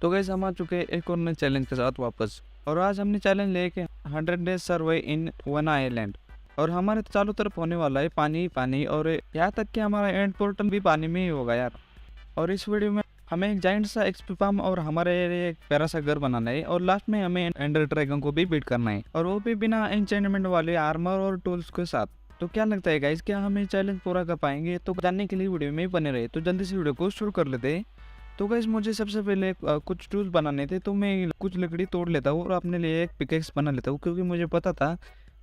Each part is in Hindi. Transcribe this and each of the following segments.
तो गाइस हम आ चुके हैं एक और नए चैलेंज के साथ वापस। और आज हमने चैलेंज लेके 100 days survey in one island. और हमारे चारों तरफ होने वाला है पानी ही पानी, और यहाँ तक कि हमारा एंड पोर्टल भी पानी में ही होगा यार। और इस वीडियो में हमें एक जाइंट सा एक्सपी फार्म और हमारे लिए एक प्यारा सा घर बनाना है, और लास्ट में हमें एंडर ड्रैगन को भी बीट करना है, और वो भी बिना एन्चेंटमेंट वाले आर्मर और टूल्स के साथ। तो क्या लगता है गाइस, क्या हम ये चैलेंज पूरा कर पाएंगे? तो जानने के लिए वीडियो में ही बने रहे। तो जल्दी से वीडियो को शुरू कर लेते हैं। तो गाइस मुझे सबसे पहले कुछ टूल्स बनाने थे, तो मैं कुछ लकड़ी तोड़ लेता हूँ और अपने लिए एक पिकेक्स बना लेता हूँ, क्योंकि मुझे पता था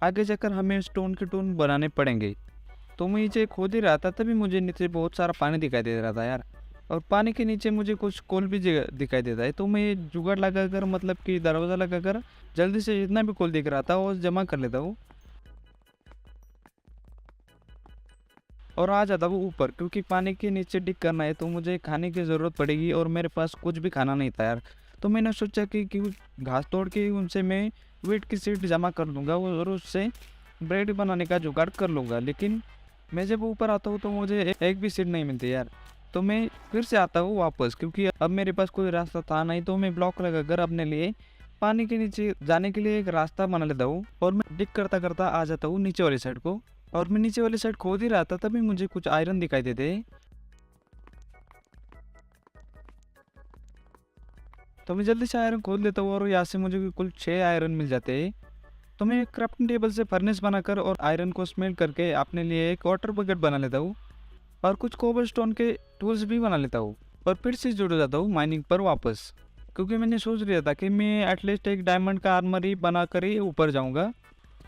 आगे जाकर हमें स्टोन के टूल बनाने पड़ेंगे। तो मैं नीचे खोद ही रहा था, तभी मुझे नीचे बहुत सारा पानी दिखाई दे रहा था यार। और पानी के नीचे मुझे कुछ कोल भी दिखाई देता है। तो मैं जुगाड़ लगाकर, मतलब कि दरवाज़ा लगाकर जल्दी से जितना भी कोल दिख रहा था वो जमा कर लेता हूँ और आ जाता हूँ ऊपर, क्योंकि पानी के नीचे डिग करना है तो मुझे खाने की ज़रूरत पड़ेगी, और मेरे पास कुछ भी खाना नहीं था यार। तो मैंने सोचा कि घास तोड़ के उनसे मैं वीट की सीड जमा कर लूँगा और उससे ब्रेड बनाने का जुगाड़ कर लूँगा। लेकिन मैं जब ऊपर आता हूँ तो मुझे एक भी सीड नहीं मिलती यार। तो मैं फिर से आता हूँ वापस, क्योंकि अब मेरे पास कोई रास्ता था नहीं। तो मैं ब्लॉक लगाकर अपने लिए पानी के नीचे जाने के लिए एक रास्ता बना लेता हूँ, और मैं डिग करता करता आ जाता हूँ नीचे वाली साइड को। और मैं नीचे वाली साइड खोद ही रहा था, तभी मुझे कुछ आयरन दिखाई देते। तो मैं जल्दी से आयरन खोद लेता हूँ, और यहाँ से मुझे कुल 6 आयरन मिल जाते हैं। तो मैं क्राफ्टिंग टेबल से फर्नेस बनाकर और आयरन को स्मेल्ट करके अपने लिए एक वाटर बकेट बना लेता हूँ, और कुछ कोबलस्टोन के टूल्स भी बना लेता हूँ, और फिर से जुड़ जाता हूँ माइनिंग पर वापस। क्योंकि मैंने सोच लिया था कि मैं एटलीस्ट एक डायमंड का आर्मर ही बनाकर ही ऊपर जाऊँगा।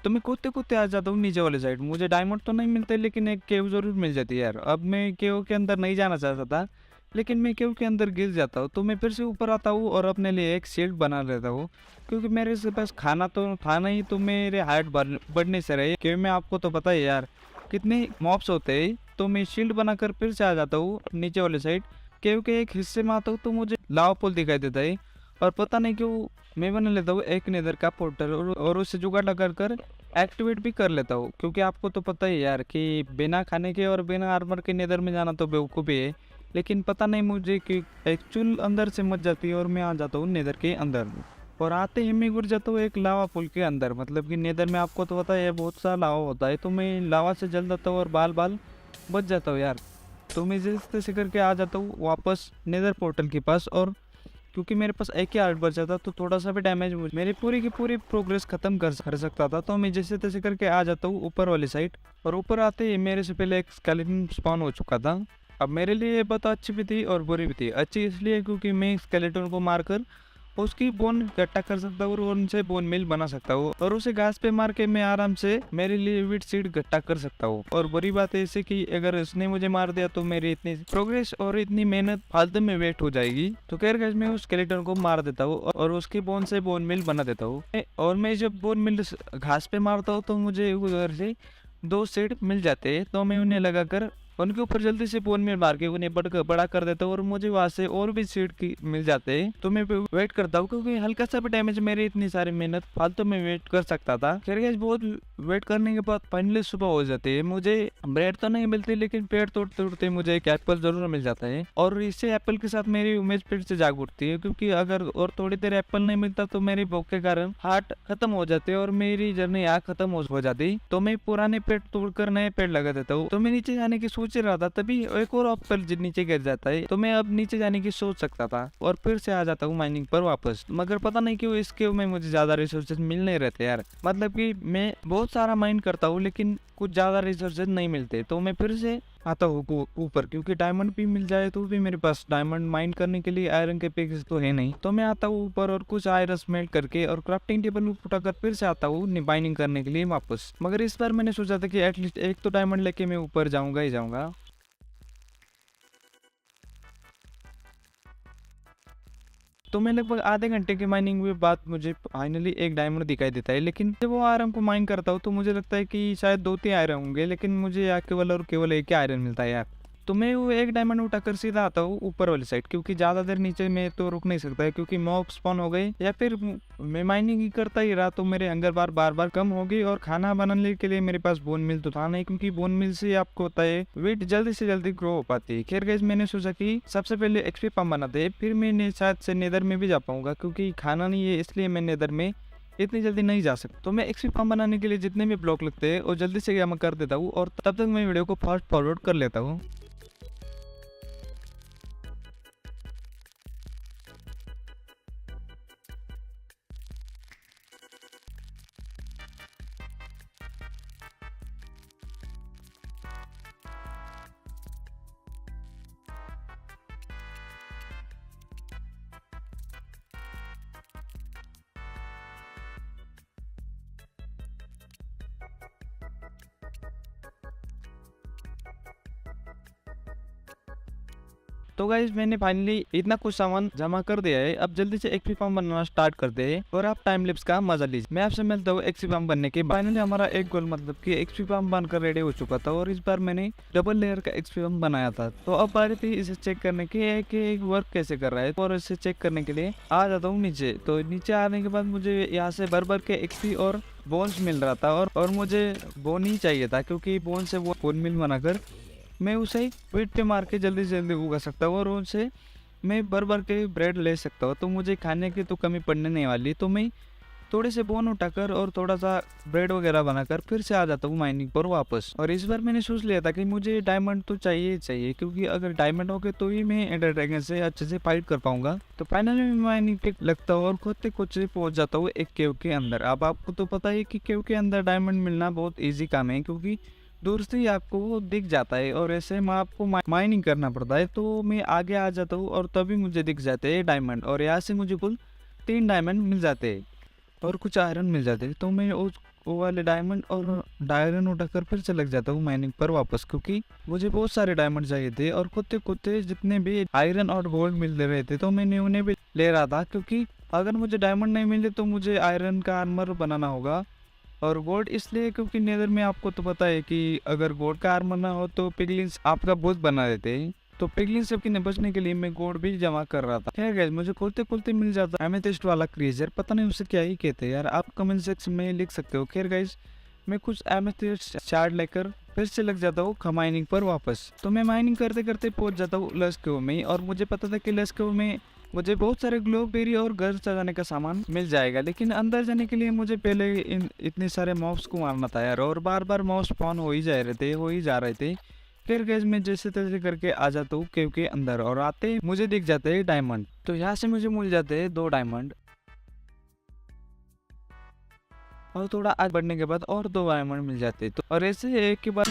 तो मैं कूदते कूदते आ जाता हूँ नीचे वाले साइड। मुझे डायमंड तो नहीं मिलते, लेकिन एक केव जरूर मिल जाती है यार। अब मैं केव के अंदर नहीं जाना चाहता था, लेकिन मैं केव के अंदर गिर जाता हूँ। तो मैं फिर से ऊपर आता हूँ और अपने लिए एक शील्ड बना लेता हूँ, क्योंकि मेरे से पास खाना तो था नहीं। तो मेरे हाइट बढ़ने से रहे केव में, आपको तो पता है यार कितने मॉब्स होते हैं। तो मैं शील्ड बनाकर फिर से आ जाता हूँ नीचे वाले साइड। केव के एक हिस्से में आता हूँ तो मुझे लावा पुल दिखाई देता है, और पता नहीं क्यों मैं बना लेता हूँ एक नेदर का पोर्टल, और उससे जुगाड़ लगा कर एक्टिवेट भी कर लेता हूँ। क्योंकि आपको तो पता ही यार कि बिना खाने के और बिना आर्मर के नेदर में जाना तो बेवकूफ़ी है। लेकिन पता नहीं मुझे कि एक चुल अंदर से मच जाती है, और मैं आ जाता हूँ नेदर के अंदर। और आते ही मैं गिर जाता हूँ एक लावा पुल के अंदर। मतलब कि नेदर में आपको तो पता है बहुत सा लावा होता है, तो मैं लावा से जल जाता हूँ और बाल बाल बच जाता हूँ यार। तो मैं जैसे तैसे करके आ जाता हूँ वापस नेदर पोर्टल के पास। और क्योंकि मेरे पास एक ही आर्ट बचा था, तो थोड़ा सा भी डैमेज मेरी पूरी की पूरी प्रोग्रेस खत्म कर सकता था। तो मैं जैसे तैसे करके आ जाता हूँ ऊपर वाली साइड, और ऊपर आते ही मेरे से पहले एक स्केलेटन स्पॉन हो चुका था। अब मेरे लिए ये बात अच्छी भी थी और बुरी भी थी। अच्छी इसलिए क्योंकि मैं स्केलेटन को मारकर उसकी बोन इकट्ठा कर सकता हूँ और उनसे बोन मिल बना सकता हूँ, और उसे घास पे मार के मैं आराम से मेरे लिए वीट सीड इकट्ठा कर सकता हूँ। और बुरी बात है ऐसे कि अगर उसने मुझे मार दिया तो मेरी इतनी प्रोग्रेस और इतनी मेहनत फालतू में वेस्ट हो जाएगी। तो खैर गाइस, मैं उस स्केलेटन को मार देता हूँ और उसकी बोन से बोन मिल बना देता हूँ। और मैं जब बोन मिल घास पे मारता हूँ तो मुझे उधर से 2 सीड मिल जाते हैं। तो मैं उन्हें लगाकर उनके ऊपर जल्दी से बोन में मार के उन्हें बड़ा कर देता हूँ, और मुझे वहाँ से और भी सीड की मिल जाते हैं। तो मैं वेट करता हूँ, क्योंकि हल्का सा भी डैमेज मेरी इतनी सारी मेहनत फालतू में वेट कर सकता था। खैर गाइस, बहुत वेट करने के बाद फाइनली सुबह हो जाती है। मुझे ब्रेड तो नहीं मिलती, लेकिन पेड़ तोड़ते तोड़ते मुझे एक एप्पल जरूर मिल जाता है, और इससे एप्पल के साथ मेरी उम्मीद फिर से जाग उठती है। क्योंकि अगर और थोड़ी देर एप्पल नहीं मिलता तो मेरी भूख के कारण हार्ट खत्म हो जाते और मेरी जर्नी यहाँ खत्म हो जाती। तो मैं पुराने पेड़ तोड़कर नए पेड़ लगा देता हूँ। तो मैं नीचे जाने की सोच रहा था, तभी एक और एप्पल नीचे गिर जाता है। तो मैं अब नीचे जाने की सोच सकता था, और फिर से आ जाता हूँ माइनिंग पर वापस। मगर पता नहीं क्यों इसके में मुझे ज्यादा रिसोर्सेज मिल नहीं रहते यार। मतलब कि मैं बहुत सारा माइन करता हूँ, लेकिन कुछ ज्यादा रिसोर्सेज नहीं मिलते। तो मैं फिर से आता हूँ ऊपर, क्योंकि डायमंड भी मिल जाए तो भी मेरे पास डायमंड माइन करने के लिए आयरन के पिक्स तो है नहीं। तो मैं आता हूँ ऊपर और कुछ आयरन स्मेल्ट करके और क्राफ्टिंग टेबल उठाकर फिर से आता हूँ माइनिंग करने के लिए वापस। मगर इस बार मैंने सोचा था कि एटलीस्ट एक तो डायमंड लेके मैं ऊपर जाऊंगा ही जाऊंगा। तो मैं लगभग आधे घंटे की माइनिंग के बाद मुझे फाइनली एक डायमंड दिखाई देता है। लेकिन जब वो आयरन को माइन करता हूँ तो मुझे लगता है कि शायद 2-3 आयरन होंगे, लेकिन मुझे यहाँ केवल और केवल एक ही आयरन मिलता है यार। तो मैं वो एक डायमंड उठाकर सीधा आता हूँ ऊपर वाली साइड, क्योंकि ज़्यादा देर नीचे में तो रुक नहीं सकता है, क्योंकि मॉब स्पॉन हो गए या फिर मैं माइनिंग ही करता ही रहा तो मेरे अंगर बार बार कम होगी। और खाना बनाने के लिए मेरे पास बोन मिल तो था नहीं, क्योंकि बोन मिल से आपको होता है वेट जल्दी से जल्दी ग्रो हो पाती है। खैर गाइस, मैंने सोचा कि सबसे पहले एक्सपी पम्प बनाते हैं, फिर मैं शायद से नेदर में भी जा पाऊंगा, क्योंकि खाना नहीं है इसलिए मैं नेदर में इतनी जल्दी नहीं जा सकता। तो मैं एक्सपी पम्प बनाने के लिए जितने भी ब्लॉक लगते हैं वो जल्दी से मैं कर देता हूँ, और तब तक मैं वीडियो को फास्ट फॉरवर्ड कर लेता हूँ। तो गाइज, मैंने फाइनली इतना कुछ सामान जमा कर दिया है। अब जल्दी से एक्सपी पम्प बनाना स्टार्ट करते हैं और आप टाइम लिप्स का मजा लीजिए। मैं आपसे मिलता हूँ एक्सपी पम्प बनने के। फाइनली हमारा एक गोल मतलब कि एक्सपी पम्प बनकर रेडी हो चुका था, और इस बार मैंने डबल लेयर का एक्सपी पम्प बनाया था। तो अब बारी थी इसे चेक करने की कि वर्क कैसे कर रहा है, और इसे चेक करने के लिए आ जाता हूँ नीचे। तो नीचे आने के बाद मुझे यहाँ से भर के एक्सपी और बोन्स मिल रहा था, और मुझे बोन ही चाहिए था, क्योंकि बोन से वो बोन मिल बनाकर मैं उसे वेट पे मार के जल्दी से जल्दी उगा सकता हूँ, और उनसे मैं भर के ब्रेड ले सकता हूँ। तो मुझे खाने की तो कमी पड़ने नहीं वाली। तो मैं थोड़े से बोन उठाकर और थोड़ा सा ब्रेड वगैरह बनाकर फिर से आ जाता हूँ माइनिंग पर वापस। और इस बार मैंने सोच लिया था कि मुझे डायमंड तो चाहिए ही चाहिए, क्योंकि अगर डायमंड हो गए तो ही मैं एंडर ड्रैगन से अच्छे से फाइट कर पाऊंगा। तो फाइनली मैं माइनिंग टेक लगता हूँ और खुद से पहुंच जाता हूँ एक केव के अंदर। अब आपको तो पता है कि केव के अंदर डायमंड मिलना बहुत ईजी काम है, क्योंकि दूर से ही आपको वो दिख जाता है, और ऐसे में आपको माइनिंग करना पड़ता है। तो मैं आगे आ जाता हूँ और तभी मुझे दिख जाते हैं डायमंड, और यहाँ से मुझे कुल 3 डायमंड मिल जाते हैं और कुछ आयरन मिल जाते हैं। तो मैं वो वाले डायमंड और आयरन उठाकर फिर से लग जाता हूँ माइनिंग पर वापस, क्योंकि मुझे बहुत सारे डायमंड चाहिए थे। और कुत्ते जितने भी आयरन और गोल्ड मिल रहे थे तो मैंने उन्हें भी ले रहा था, क्योंकि अगर मुझे डायमंड नहीं मिले तो मुझे आयरन का आर्मर बनाना होगा। और गोल्ड इसलिए क्योंकि नेदर में आपको तो पता है कि अगर गोल्ड का आर्मर ना हो तो पिगलिन्स आपका बहुत बना देते हैं। तो पिगलिन्स सबकी ने बचने के लिए मैं गोल्ड भी जमा कर रहा था। खैर गाइस, मुझे खोलते मिल जाता एमेथिस्ट वाला क्रीचर, पता नहीं उसे क्या ही कहते हैं यार, आप कमेंट सेक्शन में लिख सकते हो। खैर गाइस, मैं कुछ एमेथिस्ट शार्ड लेकर फिर से लग जाता हूँ माइनिंग पर वापस। तो मैं माइनिंग करते करते पहुंच जाता हूँ लस्ट केव में, और मुझे पता था कि लस्ट केव में मुझे बहुत सारे ग्लोबेरी और घर सजाने का सामान मिल जाएगा। लेकिन अंदर जाने के लिए मुझे पहले इतने सारे मॉब्स को मारना था यार, और बार मॉब्स स्पॉन हो ही जा रहे थे। फिर गैस मैं जैसे तैसे करके आ जाता हूँ केव के अंदर, और आते मुझे दिख जाते हैं डायमंड। तो यहाँ से मुझे मिल जाते हैं 2 डायमंड, और थोड़ा आगे बढ़ने के बाद और 2 डायमंड मिल जाते हैं। तो और ऐसे एक के बाद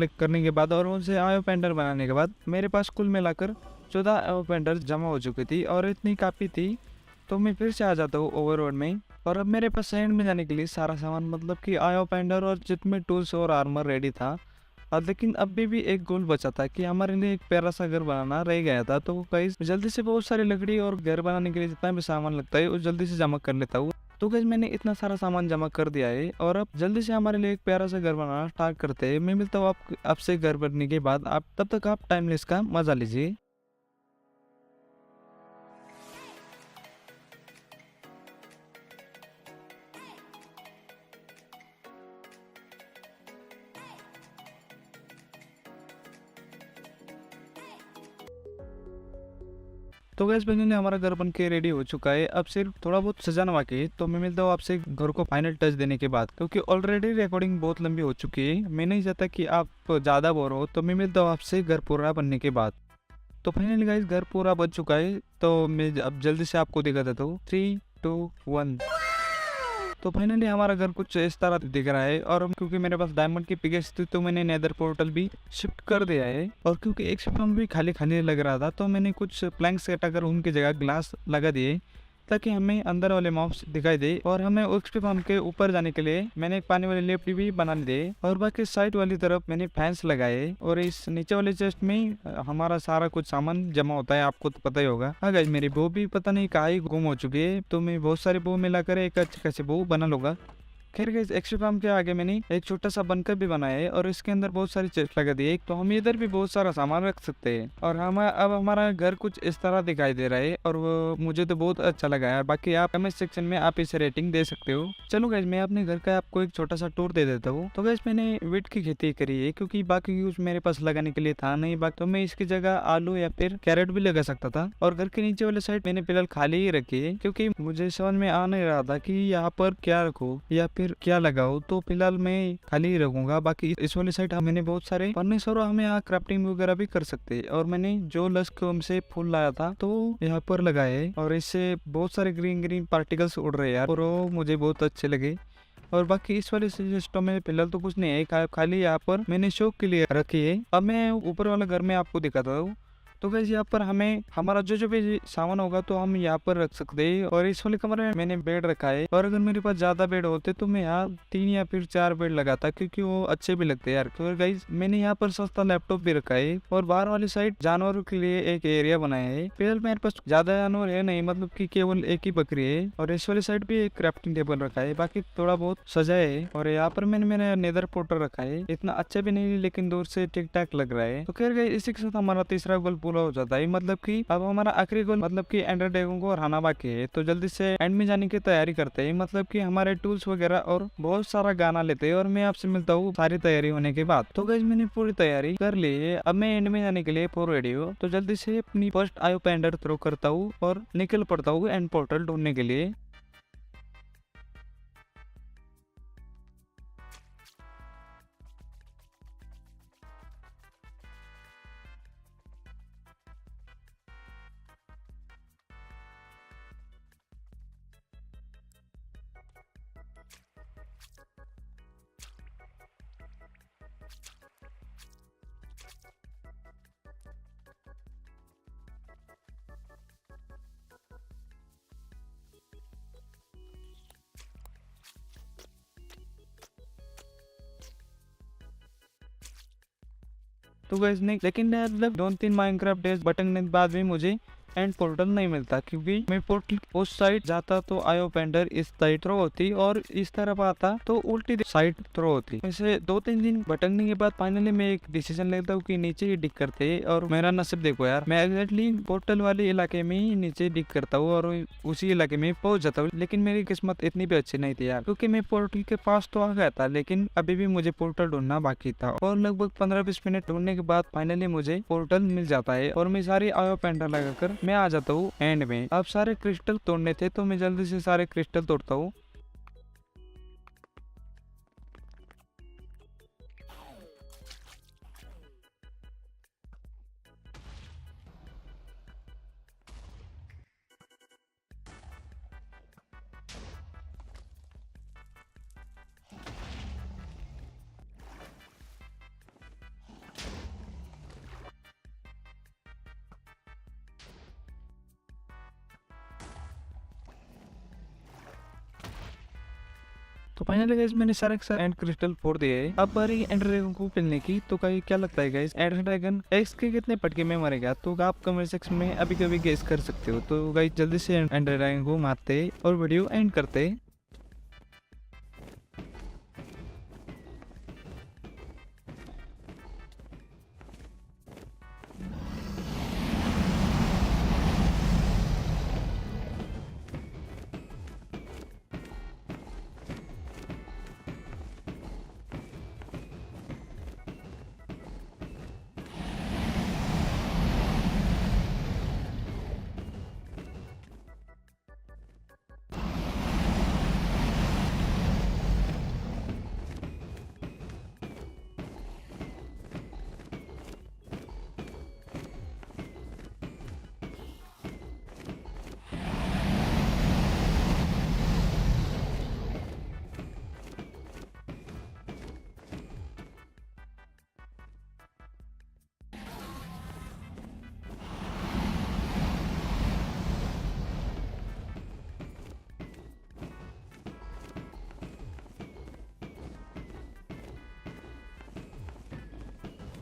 कलेक्ट करने के बाद और उनसे आयो पेंडर बनाने के बाद मेरे पास कुल मिलाकर 14 आयो पेंडर जमा हो चुकी थी और इतनी काफ़ी थी। तो मैं फिर से आ जाता हूँ ओवरवर्ल्ड में और अब मेरे पास एंड में जाने के लिए सारा सामान मतलब कि आयो पेंडर और जितने टूल्स और आर्मर रेडी था। लेकिन अभी भी एक गोल बचा था कि हमारे लिए एक प्यारा सा घर बनाना रह गया था। तो गाइस जल्दी से बहुत सारी लकड़ी और घर बनाने के लिए जितना भी सामान लगता है वो जल्दी से जमा कर लेता हूँ। तो गाइस मैंने इतना सारा सामान जमा कर दिया है और अब जल्दी से हमारे लिए एक प्यारा सा घर बनाना स्टार्ट करते हैं। मैं मिलता हूँ आप आपसे घर बनने के बाद। आप तब तक आप टाइमलेस का मजा लीजिए। तो गैस बहन ने हमारा घर बन के रेडी हो चुका है। अब सिर्फ थोड़ा बहुत सजाना बाकी है। तो मैं मिलता हूँ आपसे घर को फाइनल टच देने के बाद, क्योंकि ऑलरेडी रिकॉर्डिंग बहुत लंबी हो चुकी है। मैं नहीं चाहता कि आप ज़्यादा बोर हो। तो मैं मिलता हूँ आपसे घर पूरा बनने के बाद। तो फाइनली गाइस घर पूरा बन चुका है। तो मैं अब जल्दी से आपको दिखा देता हूँ। 3, 2, 1। तो फाइनली हमारा घर कुछ इस तरह दिख रहा है। और क्योंकि मेरे पास डायमंड की पिकेस थी तो मैंने नेदर पोर्टल भी शिफ्ट कर दिया है। और क्योंकि एक शिफ्ट भी खाली खाली लग रहा था तो मैंने कुछ प्लैंक्स हटाकर उनकी जगह ग्लास लगा दिए ताकि हमें अंदर वाले मॉब्स दिखाई दे। और हमें उस फार्म के ऊपर जाने के लिए मैंने एक पानी वाली लिफ्ट भी बना दी। और बाकी साइड वाली तरफ मैंने फैंस लगाए। और इस नीचे वाले चेस्ट में हमारा सारा कुछ सामान जमा होता है, आपको तो पता ही होगा। हाँ गाइस मेरी बो भी पता नहीं कहाँ ही गुम हो चुकी है। तो मैं बहुत सारी बो मिलाकर एक अच्छी खासी बो बना लूंगा। खैर गाइस एक्स्ट्रा फार्म के आगे मैंने एक छोटा सा बंकर भी बनाया है और इसके अंदर बहुत सारी चेस्ट लगा दी है। तो हम इधर भी बहुत सारा सामान रख सकते हैं। और हम अब हमारा घर कुछ इस तरह दिखाई दे रहा है और वो मुझे तो बहुत अच्छा लगा है। बाकी आप कमेंट सेक्शन में आप इसे रेटिंग दे सकते हो। चलो गाइस मैं अपने घर का आपको एक छोटा सा टूर दे देता हूँ। तो गाइस मैंने वीट की खेती करी है क्योंकि बाकी यूज मेरे पास लगाने के लिए था नहीं। बाकी तो मैं इसकी जगह आलू या फिर कैरेट भी लगा सकता था। और घर के नीचे वाले साइड मैंने फिलहाल खाली ही रखी है क्योंकि मुझे समझ में आ नहीं रहा था कि यहाँ पर क्या रखूँ या फिर क्या लगाओ। तो फिलहाल मैं खाली ही रखूंगा। बाकी इस वाली साइड मैंने बहुत सारे फर्नीचर और हमें यहाँ क्राफ्टिंग वगैरह भी कर सकते हैं। और मैंने जो लस्क से फूल लाया था तो यहाँ पर लगाए और इससे बहुत सारे ग्रीन ग्रीन पार्टिकल्स उड़ रहे हैं यार और वो मुझे बहुत अच्छे लगे। और बाकी इस वाले सिस्टम में फिलहाल तो कुछ नहीं है, खाली यहाँ पर मैंने शौक के लिए रखी है। अब मैं ऊपर वाला घर में आपको दिखाता हूँ। तो गाइस यहाँ पर हमें हमारा जो भी सामान होगा तो हम यहाँ पर रख सकते हैं। और इस वाले कमरे में मैंने बेड रखा है। और अगर मेरे पास ज्यादा बेड होते तो मैं यहाँ 3 या फिर 4 बेड लगाता क्योंकि वो अच्छे भी लगते हैं यार। तो गाइस मैंने यहाँ पर सस्ता लैपटॉप भी रखा है। और बाहर वाली साइड जानवरों के लिए एक एरिया बनाया है। फिलहाल मेरे पास ज्यादा जानवर है नहीं, मतलब कि केवल एक ही बकरी है। और इस वाली साइड भी एक क्राफ्टिंग टेबल रखा है, बाकी थोड़ा बहुत सजा है। और यहाँ पर मैंने मेरा नेदर पोर्टल रखा है, इतना अच्छा भी नहीं लेकिन दूर से ठीक ठाक लग रहा है। तो खैर गाइस इसी के साथ हमारा तीसरा गोल पूरा हो जाता है। मतलब कि अब हमारा आखिरी गोल मतलब कि एंडर ड्रैगन को हराना बाकी है। तो जल्दी से एंड में जाने की तैयारी करते हैं, मतलब कि हमारे टूल्स वगैरह और बहुत सारा गाना लेते हैं। और मैं आपसे मिलता हूँ सारी तैयारी होने के बाद। तो गाइस मैंने पूरी तैयारी कर ली है, अब मैं एंड में जाने के लिए पूरा रेडी हूँ। तो जल्दी से अपनी फर्स्ट आयो पेंडर थ्रो करता हूँ और निकल पड़ता हूँ एंड पोर्टल ढूंढने के लिए। तो गैस नहीं, लेकिन मतलब 2-3 माइनक्राफ्ट डेज भटकने के बाद भी मुझे एंड पोर्टल नहीं मिलता क्योंकि मैं पोर्टल उस साइड जाता तो आयो पेंडर इस साइड थ्रो होती और इस तरफ आता तो उल्टी साइड थ्रो होती। वैसे 2-3 दिन भटकने के बाद फाइनली मैं एक डिसीजन लेता हूँ कि नीचे ही डिग करते। और मेरा नसीब देखो यार, मैं एग्जैक्टली पोर्टल वाले इलाके में ही नीचे डिग करता हूँ और उसी इलाके में पहुंच जाता हूँ। लेकिन मेरी किस्मत इतनी भी अच्छी नहीं थी यार, क्योंकि मैं पोर्टल के पास तो आ गया था लेकिन अभी भी मुझे पोर्टल ढूंढना बाकी था। और लगभग 15-20 मिनट ढूंढने के बाद फाइनली मुझे पोर्टल मिल जाता है और मैं सारी आयो पेंडर लगाकर मैं आ जाता हूँ एंड में। अब सारे क्रिस्टल तोड़ने थे तो मैं जल्दी से सारे क्रिस्टल तोड़ता हूँ। तो फाइनली गाइस मैंने सारे के सारे एंड क्रिस्टल फोड़ दिए है। अब बारी एंड ड्रैगन को खेलने की। तो क्या लगता है गाइस, एंड ड्रैगन एक्स के कितने पटके में मरेगा? तो आप कमेंट सेक्शन में अभी कभी गेस कर सकते हो। तो गाइस जल्दी से एंड ड्रैगन को मारते और वीडियो एंड करते।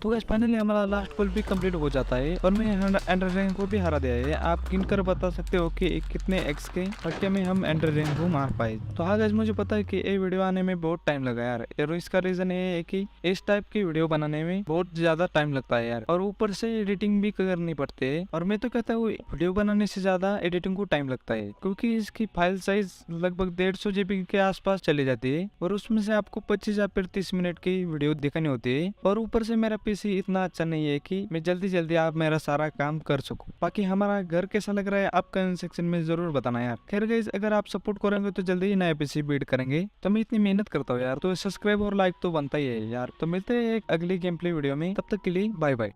तो गाइस फाइनली हमारा लास्ट पुल भी कंप्लीट हो जाता है और मैं एंडर ड्रैगन को भी हरा दिया है। आप गिन कर बता सकते हो कि कितने एक्स के फटके में हम एंडर ड्रैगन को मार पाए। तो हाँ गाइस मुझे पता है कि ये वीडियो आने में बहुत टाइम लगा यार, और इसका रीजन ये है कि इस टाइप की वीडियो बनाने में बहुत ज्यादा टाइम लगता है यार, और ऊपर से एडिटिंग भी करनी पड़ती है। और मैं तो कहता हूँ वीडियो बनाने से ज्यादा एडिटिंग को टाइम लगता है, क्योंकि इसकी फाइल साइज लगभग 150 GB के आसपास चली जाती है, और उसमें से आपको 25 या फिर 30 मिनट की वीडियो दिखानी होती है। और ऊपर से मेरा पीसी इतना अच्छा नहीं है कि मैं जल्दी जल्दी आप मेरा सारा काम कर सकूं। बाकी हमारा घर कैसा लग रहा है आप कमेंट सेक्शन में जरूर बताना यार। खैर गाइस अगर आप सपोर्ट करेंगे तो जल्दी ही नया पीसी बिल्ड करेंगे। तो मैं इतनी मेहनत करता हूँ यार, तो सब्सक्राइब और लाइक तो बनता ही है यार। तो मिलते हैं एक अगली गेम प्ले वीडियो में, तब तक के लिए बाय बाय।